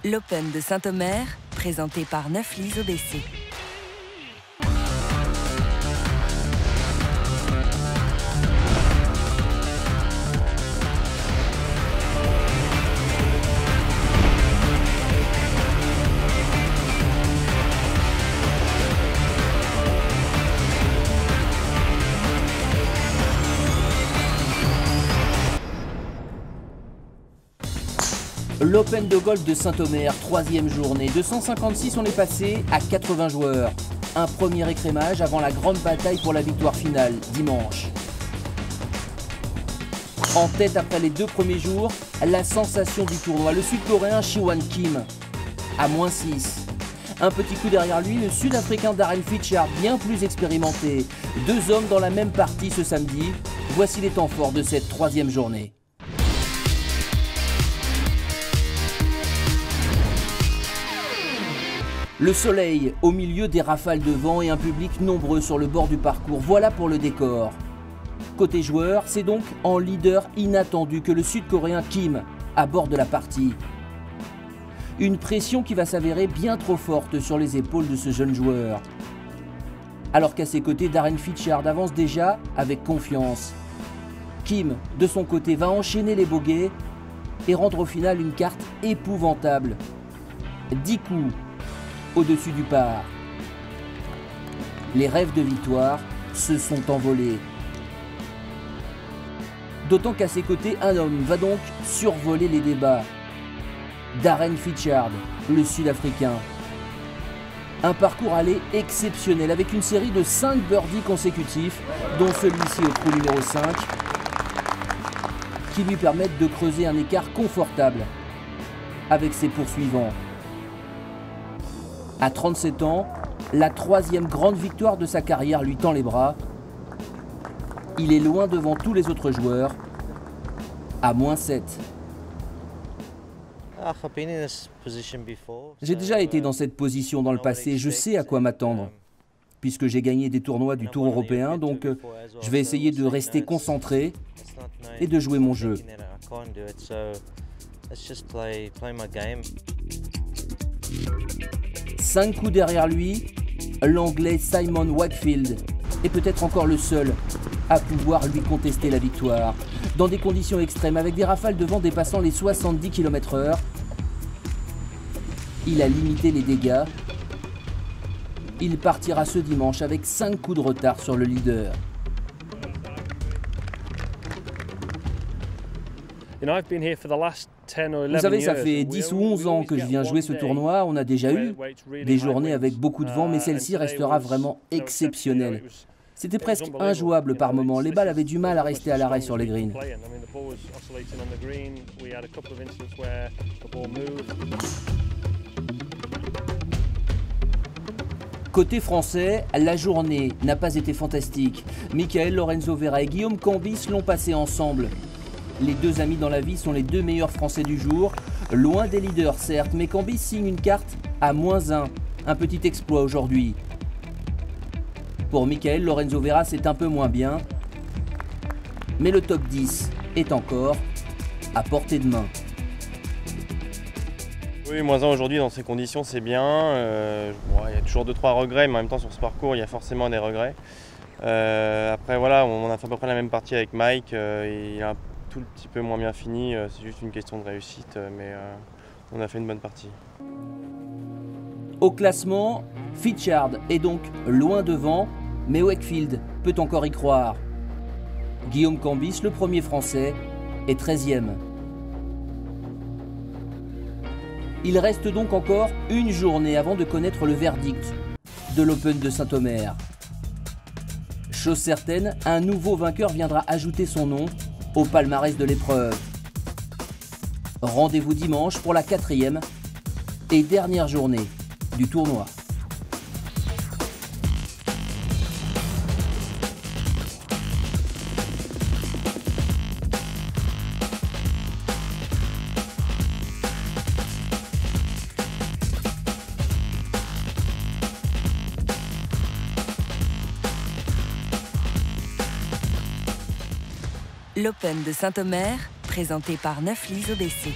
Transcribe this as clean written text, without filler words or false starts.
L'Open de Saint-Omer, présenté par Neuflize OBC. L'Open de golf de Saint-Omer, 3e journée. De 156, on est passé à 80 joueurs. Un premier écrémage avant la grande bataille pour la victoire finale, dimanche. En tête après les 2 premiers jours, la sensation du tournoi, le Sud-Coréen Siwon Kim, à -6. Un petit coup derrière lui, le Sud-Africain Darren Fitchard, bien plus expérimenté. 2 hommes dans la même partie ce samedi. Voici les temps forts de cette 3e journée. Le soleil au milieu des rafales de vent et un public nombreux sur le bord du parcours, voilà pour le décor. Côté joueur, c'est donc en leader inattendu que le Sud-Coréen Kim aborde la partie. Une pression qui va s'avérer bien trop forte sur les épaules de ce jeune joueur. Alors qu'à ses côtés, Darren Fitchard avance déjà avec confiance. Kim, de son côté, va enchaîner les bogeys et rendre au final une carte épouvantable. 10 coups au-dessus du par. Les rêves de victoire se sont envolés. D'autant qu'à ses côtés, un homme va donc survoler les débats. Darren Fitchard, le Sud-Africain. Un parcours allé exceptionnel avec une série de 5 birdies consécutifs, dont celui-ci au trou numéro 5, qui lui permettent de creuser un écart confortable avec ses poursuivants. À 37 ans, la 3e grande victoire de sa carrière lui tend les bras. Il est loin devant tous les autres joueurs, à -7. J'ai déjà été dans cette position dans le passé, je sais à quoi m'attendre. Puisque j'ai gagné des tournois du Tour européen, donc je vais essayer de rester concentré et de jouer mon jeu. 5 coups derrière lui, l'Anglais Simon Wakefield est peut-être encore le seul à pouvoir lui contester la victoire. Dans des conditions extrêmes, avec des rafales de vent dépassant les 70 km/h, il a limité les dégâts. Il partira ce dimanche avec 5 coups de retard sur le leader. Vous savez, ça fait 10 ou 11 ans que je viens jouer ce tournoi. On a déjà eu des journées avec beaucoup de vent, mais celle-ci restera vraiment exceptionnelle. C'était presque injouable par moments. Les balles avaient du mal à rester à l'arrêt sur les greens. Côté français, la journée n'a pas été fantastique. Mikael Lorenzo Vera et Guillaume Cambis l'ont passé ensemble. Les 2 amis dans la vie sont les 2 meilleurs Français du jour. Loin des leaders certes, mais Cambis signe une carte à -1. Un petit exploit aujourd'hui. Pour Mikael Lorenzo Vera, c'est un peu moins bien. Mais le top 10 est encore à portée de main. Oui, -1 aujourd'hui dans ces conditions, c'est bien. Il y a toujours 2-3 regrets, mais en même temps sur ce parcours, il y a forcément des regrets. Après voilà, on a fait à peu près la même partie avec Mike. Il a un tout petit peu moins bien fini, c'est juste une question de réussite, mais on a fait une bonne partie. Au classement, Fitchard est donc loin devant, mais Wakefield peut encore y croire. Guillaume Cambis, le premier français, est 13e. Il reste donc encore une journée avant de connaître le verdict de l'Open de Saint-Omer. Chose certaine, un nouveau vainqueur viendra ajouter son nom au palmarès de l'épreuve. Rendez-vous dimanche pour la 4e et dernière journée du tournoi. L'Open de Saint-Omer, présenté par Neuflize OBC.